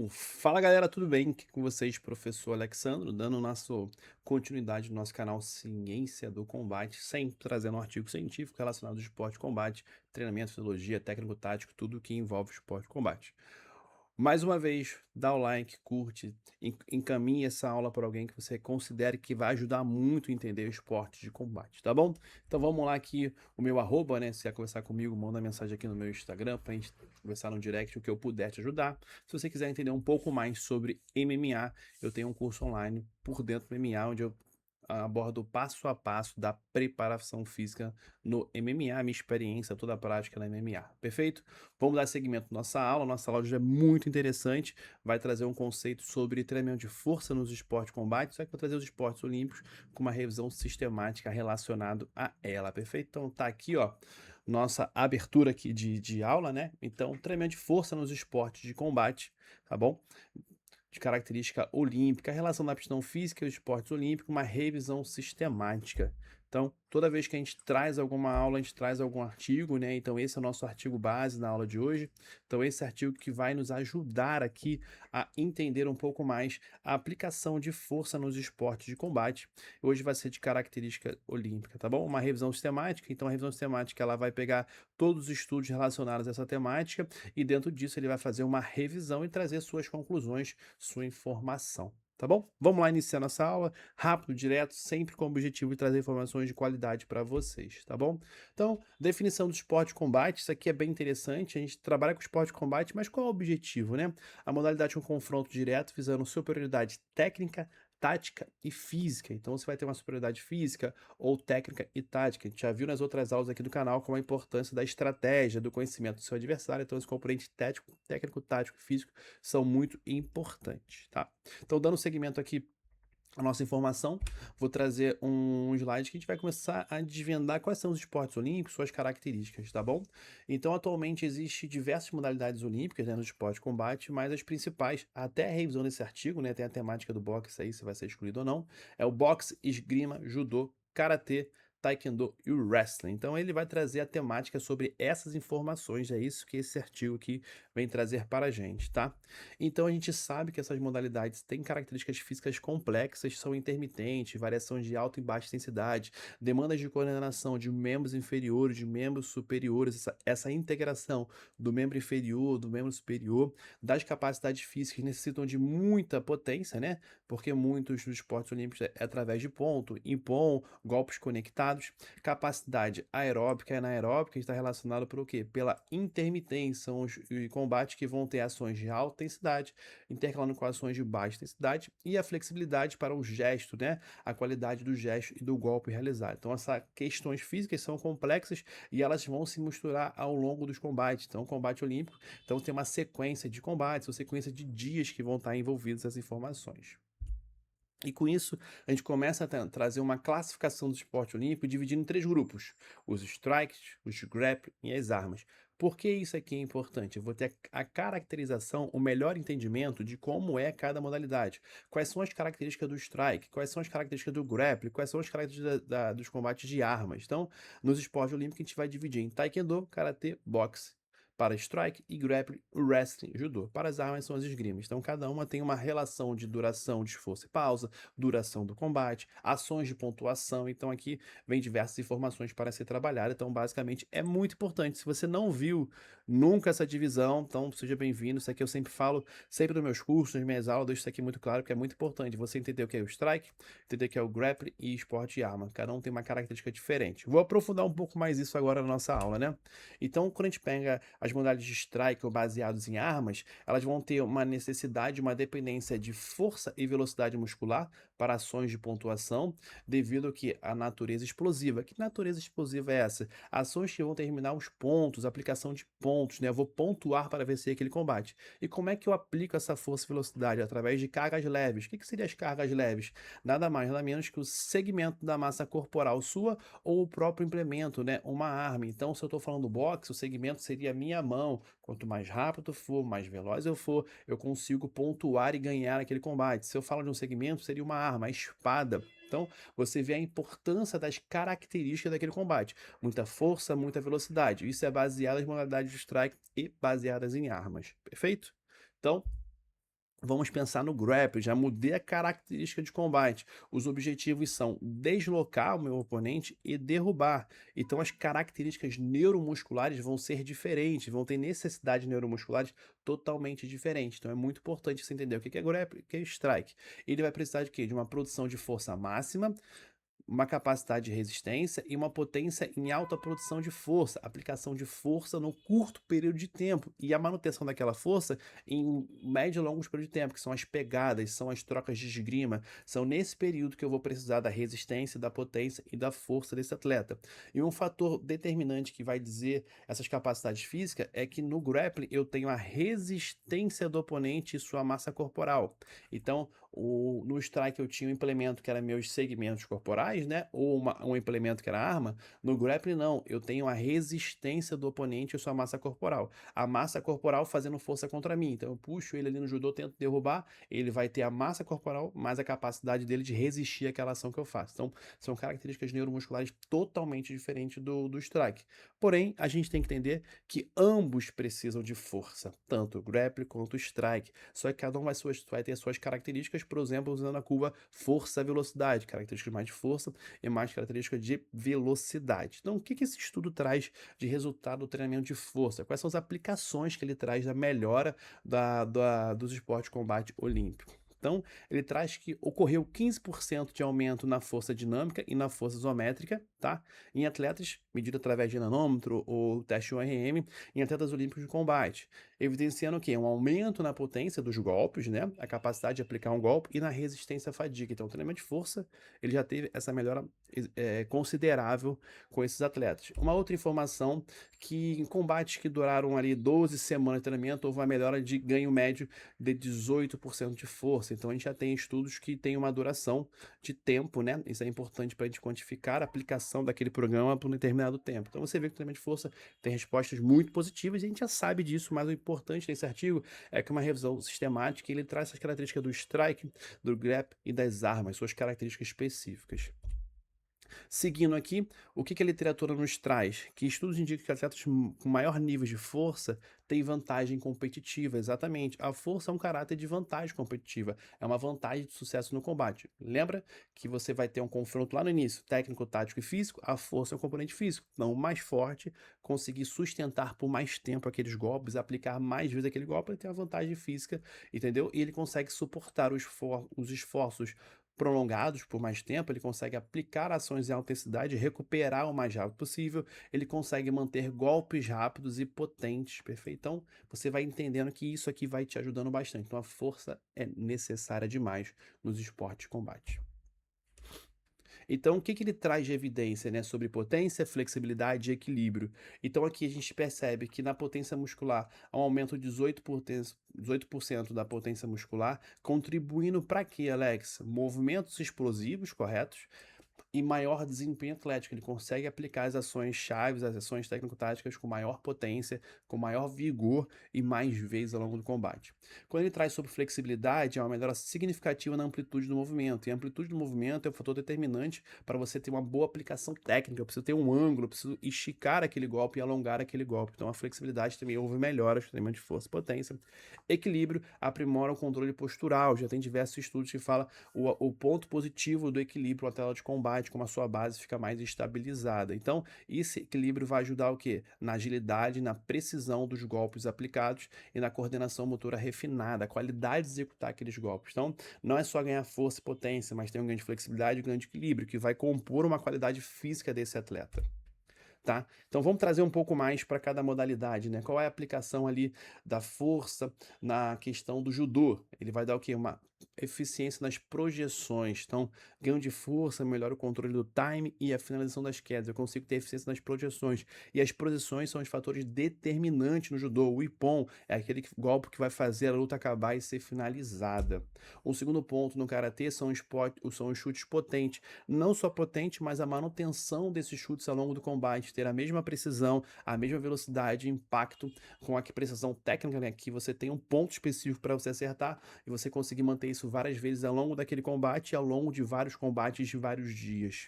Fala galera, tudo bem? Aqui com vocês, professor Alexandro, dando nosso continuidade no nosso canal Ciência do Combate, sempre trazendo um artigo científico relacionado ao esporte de combate, treinamento, fisiologia, técnico-tático, tudo que envolve esporte de combate. Mais uma vez, dá o like, curte, encaminhe essa aula para alguém que você considere que vai ajudar muito a entender o esporte de combate, tá bom? Então vamos lá aqui, o meu arroba, né? Se quer conversar comigo, manda mensagem aqui no meu Instagram pra gente conversar no direct, o que eu puder te ajudar. Se você quiser entender um pouco mais sobre MMA, eu tenho um curso online por dentro do MMA, onde eu abordo passo a passo da preparação física no MMA, minha experiência, toda a prática na MMA. Perfeito? Vamos dar seguimento à nossa aula. Nossa aula hoje é muito interessante. Vai trazer um conceito sobre treinamento de força nos esportes de combate, só que vai trazer os esportes olímpicos com uma revisão sistemática relacionada a ela. Perfeito? Então tá aqui, ó, nossa abertura aqui de aula, né? Então, treinamento de força nos esportes de combate, tá bom? De característica olímpica, a relação da aptidão física e os esportes olímpicos, uma revisão sistemática. Então, toda vez que a gente traz alguma aula, a gente traz algum artigo, né? Então, esse é o nosso artigo base na aula de hoje. Então, esse artigo que vai nos ajudar aqui a entender um pouco mais a aplicação de força nos esportes de combate. Hoje vai ser de característica olímpica, tá bom? Uma revisão sistemática. Então, a revisão sistemática ela vai pegar todos os estudos relacionados a essa temática e dentro disso ele vai fazer uma revisão e trazer suas conclusões, sua informação. Tá bom? Vamos lá iniciar nossa aula, rápido, direto, sempre com o objetivo de trazer informações de qualidade para vocês, tá bom? Então, definição do esporte de combate, isso aqui é bem interessante, a gente trabalha com esporte de combate, mas qual é o objetivo, né? A modalidade é um confronto direto visando superioridade técnica, tática e física. Então, você vai ter uma superioridade física ou técnica e tática. A gente já viu nas outras aulas aqui do canal como a importância da estratégia, do conhecimento do seu adversário. Então, os componentes técnico, tático e físico são muito importantes, tá? Então, dando seguimento aqui à nossa informação, vou trazer um slide que a gente vai começar a desvendar quais são os esportes olímpicos, suas características, tá bom? Então, atualmente existe diversas modalidades olímpicas, né, no esporte de combate, mas as principais, até a revisão desse artigo, né, tem a temática do boxe aí, se vai ser excluído ou não, é o boxe, esgrima, judô, karatê, taekwondo e o wrestling. Então, ele vai trazer a temática sobre essas informações, é isso que esse artigo aqui vem trazer para a gente, tá? Então a gente sabe que essas modalidades têm características físicas complexas, são intermitentes, variações de alta e baixa intensidade, demandas de coordenação de membros inferiores, de membros superiores, essa integração do membro inferior, do membro superior, das capacidades físicas necessitam de muita potência, né? Porque muitos dos esportes olímpicos é através de ponto, impom, golpes conectados, capacidade aeróbica e anaeróbica está relacionado por o quê? Pela intermitência, são os combates que vão ter ações de alta intensidade, intercalando com ações de baixa intensidade, e a flexibilidade para o gesto, né? A qualidade do gesto e do golpe realizado. Então, essas questões físicas são complexas e elas vão se misturar ao longo dos combates. Então, o combate olímpico, então tem uma sequência de combates, uma sequência de dias que vão estar envolvidos essas informações. E com isso, a gente começa a trazer uma classificação do esporte olímpico dividindo em três grupos: os strikes, os grappling e as armas. Por que isso aqui é importante? Eu vou ter a caracterização, o melhor entendimento de como é cada modalidade. Quais são as características do strike, quais são as características do grappling, quais são as características dos combates de armas. Então, nos esportes olímpicos, a gente vai dividir em taekwondo, karatê, boxe. Para strike e grappling, wrestling, judô. Para as armas são as esgrimas. Então, cada uma tem uma relação de duração de esforço e pausa, duração do combate, ações de pontuação. Então, aqui vem diversas informações para ser trabalhada. Então, basicamente, é muito importante. Se você não viu nunca essa divisão, então seja bem-vindo. Isso aqui eu sempre falo, sempre nos meus cursos, nas minhas aulas, eu deixo isso aqui muito claro, porque é muito importante você entender o que é o strike, entender o que é o grappling e esporte de arma. Cada um tem uma característica diferente. Vou aprofundar um pouco mais isso agora na nossa aula, né? Então, quando a gente pega as modalidades de strike ou baseados em armas, elas vão ter uma necessidade, uma dependência de força e velocidade muscular para ações de pontuação, devido que a natureza explosiva. Que natureza explosiva é essa? Ações que vão terminar os pontos, aplicação de pontos, né? Eu vou pontuar para vencer aquele combate. E como é que eu aplico essa força e velocidade? Através de cargas leves. O que seriam as cargas leves? Nada mais, nada menos que o segmento da massa corporal sua ou o próprio implemento, né? Uma arma. Então, se eu estou falando boxe, o segmento seria a minha mão. Quanto mais rápido for, mais veloz eu for, eu consigo pontuar e ganhar aquele combate. Se eu falo de um segmento, seria uma arma, a espada. Então, você vê a importância das características daquele combate. Muita força, muita velocidade. Isso é baseado nas modalidades de strike e baseadas em armas. Perfeito? Então, Vamos pensar no grappling, já mudei a característica de combate. Os objetivos são deslocar o meu oponente e derrubar. Então as características neuromusculares vão ser diferentes, vão ter necessidades neuromusculares totalmente diferentes. Então é muito importante você entender o que é grappling, o que é strike. Ele vai precisar de quê? De uma produção de força máxima, uma capacidade de resistência e uma potência em alta produção de força, aplicação de força no curto período de tempo e a manutenção daquela força em médio e longos períodos de tempo, que são as pegadas, são as trocas de esgrima, são nesse período que eu vou precisar da resistência, da potência e da força desse atleta. E um fator determinante que vai dizer essas capacidades físicas é que no grappling eu tenho a resistência do oponente e sua massa corporal. Então, no strike eu tinha um implemento que era meus segmentos corporais, né? Ou um implemento que era arma. No grappling, não. Eu tenho a resistência do oponente e sua massa corporal. A massa corporal fazendo força contra mim. Então eu puxo ele ali no judô, tento derrubar. Ele vai ter a massa corporal, mais a capacidade dele de resistir àquela ação que eu faço. Então, são características neuromusculares totalmente diferentes do strike. Porém, a gente tem que entender que ambos precisam de força, tanto o grappling quanto o strike. Só que cada um vai ter suas características, por exemplo, usando a curva força-velocidade, características mais de força e mais características de velocidade. Então, o que esse estudo traz de resultado do treinamento de força? Quais são as aplicações que ele traz da melhora dos esportes de combate olímpico? Então, ele traz que ocorreu 15% de aumento na força dinâmica e na força isométrica, tá? Em atletas, medido através de nanômetro ou teste ORM, em atletas olímpicos de combate, evidenciando o quê? Um aumento na potência dos golpes, né? A capacidade de aplicar um golpe e na resistência à fadiga. Então, o treinamento de força, ele já teve essa melhora considerável com esses atletas. Uma outra informação que em combates que duraram ali 12 semanas de treinamento, houve uma melhora de ganho médio de 18% de força. Então, a gente já tem estudos que têm uma duração de tempo, né? Isso é importante para a gente quantificar a aplicação daquele programa por um determinado tempo. Então, você vê que o treinamento de força tem respostas muito positivas e a gente já sabe disso, mas o importante nesse artigo é que uma revisão sistemática ele traz essas características do strike, do grap e das armas, suas características específicas. Seguindo aqui, o que a literatura nos traz? Que estudos indicam que atletas com maior nível de força têm vantagem competitiva. Exatamente. A força é um caráter de vantagem competitiva. É uma vantagem de sucesso no combate. Lembra que você vai ter um confronto lá no início, técnico, tático e físico? A força é um componente físico. Então, o mais forte conseguir sustentar por mais tempo aqueles golpes, aplicar mais vezes aquele golpe, ele tem uma vantagem física, entendeu? E ele consegue suportar os esforços prolongados por mais tempo, ele consegue aplicar ações em alta intensidade, recuperar o mais rápido possível, ele consegue manter golpes rápidos e potentes, perfeito? Então, você vai entendendo que isso aqui vai te ajudando bastante. Então, a força é necessária demais nos esportes de combate. Então, o que ele traz de evidência, né, sobre potência, flexibilidade e equilíbrio? Então, aqui a gente percebe que na potência muscular há um aumento de 18% da potência muscular, contribuindo para quê, Alex? Movimentos explosivos, corretos? E maior desempenho atlético. Ele consegue aplicar as ações chaves, as ações técnico-táticas com maior potência, com maior vigor e mais vezes ao longo do combate. Quando ele traz sobre flexibilidade, é uma melhora significativa na amplitude do movimento. E a amplitude do movimento é um fator determinante para você ter uma boa aplicação técnica. Eu preciso ter um ângulo, eu preciso esticar aquele golpe e alongar aquele golpe. Então a flexibilidade também houve melhoras no treinamento de força e potência. Equilíbrio aprimora o controle postural. Já tem diversos estudos que falam o ponto positivo do equilíbrio na tela de combate, como a sua base fica mais estabilizada. Então, esse equilíbrio vai ajudar o quê? Na agilidade, na precisão dos golpes aplicados e na coordenação motora refinada, a qualidade de executar aqueles golpes. Então, não é só ganhar força e potência, mas tem um ganho de flexibilidade e um ganho de equilíbrio, que vai compor uma qualidade física desse atleta. Tá? Então vamos trazer um pouco mais para cada modalidade, né? Qual é a aplicação ali da força na questão do judô? Ele vai dar o quê? Uma eficiência nas projeções. Então, ganho de força, melhora o controle do time e a finalização das quedas. Eu consigo ter eficiência nas projeções. E as projeções são os fatores determinantes no judô. O ippon é aquele golpe que vai fazer a luta acabar e ser finalizada. Um segundo ponto no karatê são os chutes potentes. Não só potente, mas a manutenção desses chutes ao longo do combate, ter a mesma precisão, a mesma velocidade e impacto com a precisão técnica, né? Que você tem um ponto específico para você acertar e você conseguir manter isso várias vezes ao longo daquele combate e ao longo de vários combates de vários dias.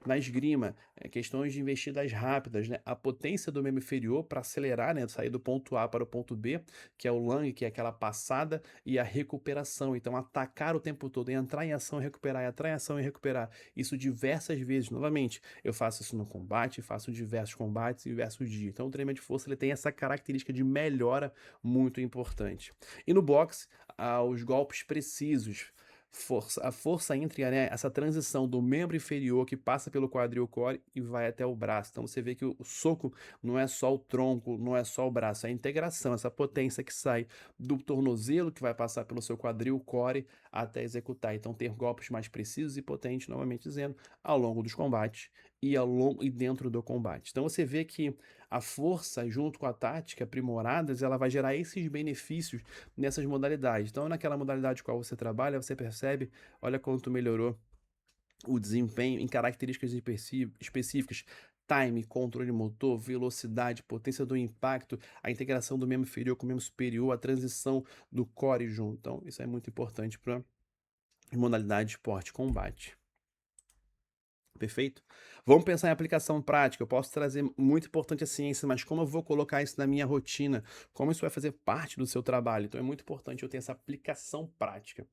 Na esgrima, questões de investidas rápidas, né? A potência do membro inferior para acelerar, né? Sair do ponto A para o ponto B, que é o lang, que é aquela passada, e a recuperação. Então, atacar o tempo todo, entrar em ação e recuperar, entrar em ação e recuperar. Isso diversas vezes. Novamente, eu faço isso no combate, faço diversos combates em diversos dias. Então, o treinamento de força ele tem essa característica de melhora muito importante. E no boxe, os golpes precisos. A força entre, né, essa transição do membro inferior que passa pelo quadril core e vai até o braço. Então você vê que o soco não é só o tronco, não é só o braço, é a integração, essa potência que sai do tornozelo que vai passar pelo seu quadril core até executar. Então ter golpes mais precisos e potentes, novamente dizendo, ao longo dos combates e dentro do combate. Então você vê que a força junto com a tática aprimoradas, ela vai gerar esses benefícios nessas modalidades. Então, naquela modalidade qual você trabalha, você percebe, olha quanto melhorou o desempenho em características específicas, time, controle motor, velocidade, potência do impacto, a integração do membro inferior com o membro superior, a transição do core junto. Então, isso é muito importante para modalidade de esporte e combate. Perfeito? Vamos pensar em aplicação prática. Eu posso trazer muito importante a ciência, mas como eu vou colocar isso na minha rotina? Como isso vai fazer parte do seu trabalho? Então é muito importante eu ter essa aplicação prática.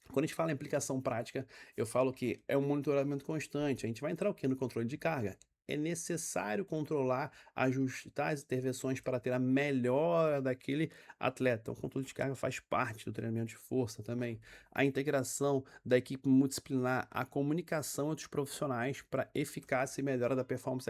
Quando a gente fala em aplicação prática, eu falo que é um monitoramento constante. A gente vai entrar o quê? No controle de carga. É necessário controlar, ajustar as intervenções para ter a melhora daquele atleta. O controle de carga faz parte do treinamento de força também. A integração da equipe multidisciplinar, a comunicação entre os profissionais para eficácia e melhora da performance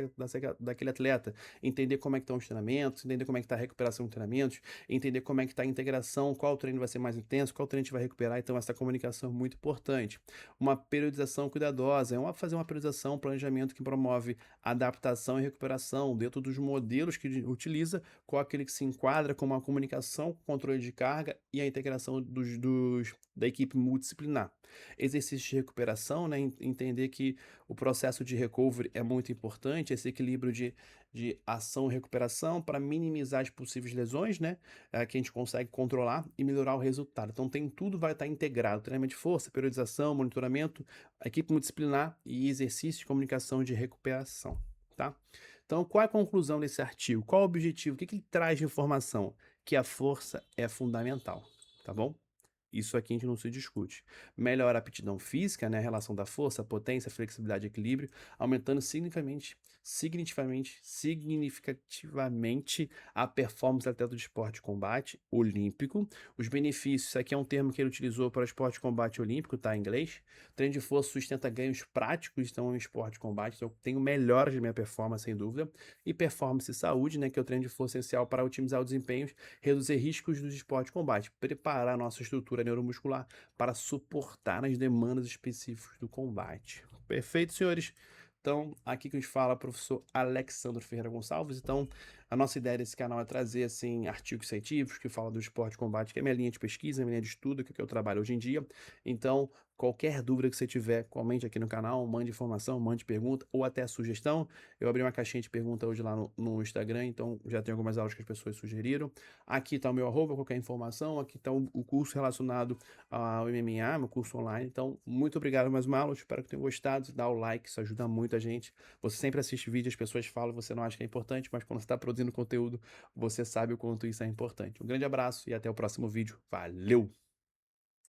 daquele atleta. Entender como é que estão os treinamentos, entender como é que está a recuperação dos treinamentos, entender como é que está a integração, qual treino vai ser mais intenso, qual treino a gente vai recuperar. Então, essa comunicação é muito importante. Uma periodização cuidadosa, fazer uma periodização, um planejamento que promove adaptação e recuperação dentro dos modelos que utiliza, com aquele que se enquadra com uma comunicação, controle de carga e a integração da equipe multidisciplinar. Exercícios de recuperação, né? Entender que o processo de recovery é muito importante, esse equilíbrio de ação e recuperação para minimizar as possíveis lesões, né? Que a gente consegue controlar e melhorar o resultado. Então, tudo vai estar integrado: treinamento de força, periodização, monitoramento, equipe multidisciplinar e exercício de comunicação de recuperação, tá? Então, qual é a conclusão desse artigo? Qual o objetivo? O que ele traz de informação? Que a força é fundamental, tá bom? Isso aqui a gente não se discute. Melhora a aptidão física, né, a relação da força, potência, flexibilidade e equilíbrio, aumentando significativamente a performance do atleta de esporte de combate olímpico. Os benefícios, isso aqui é um termo que ele utilizou para o esporte de combate olímpico, tá, em inglês. Treino de força sustenta ganhos práticos, então, em esporte de combate, então eu tenho melhoras de minha performance, sem dúvida. E performance e saúde, né, que é o treino de força essencial para otimizar o desempenho, reduzir riscos dos esportes de combate, preparar a nossa estrutura neuromuscular para suportar as demandas específicas do combate. Perfeito, senhores? Então, aqui que a gente fala, professor Alexandre Ferreira Gonçalves. Então, a nossa ideia desse canal é trazer, assim, artigos científicos que falam do esporte de combate, que é minha linha de pesquisa, minha linha de estudo, que é o que eu trabalho hoje em dia. Então, qualquer dúvida que você tiver, comente aqui no canal, mande informação, mande pergunta ou até sugestão. Eu abri uma caixinha de pergunta hoje lá no Instagram, então já tem algumas aulas que as pessoas sugeriram. Aqui está o meu arroba, qualquer informação. Aqui está o curso relacionado ao MMA, meu curso online. Então, muito obrigado mais uma aula. Espero que tenham gostado. Dá o like, isso ajuda muito a gente. Você sempre assiste vídeo, as pessoas falam, você não acha que é importante, mas quando você está produzindo conteúdo, você sabe o quanto isso é importante. Um grande abraço e até o próximo vídeo. Valeu!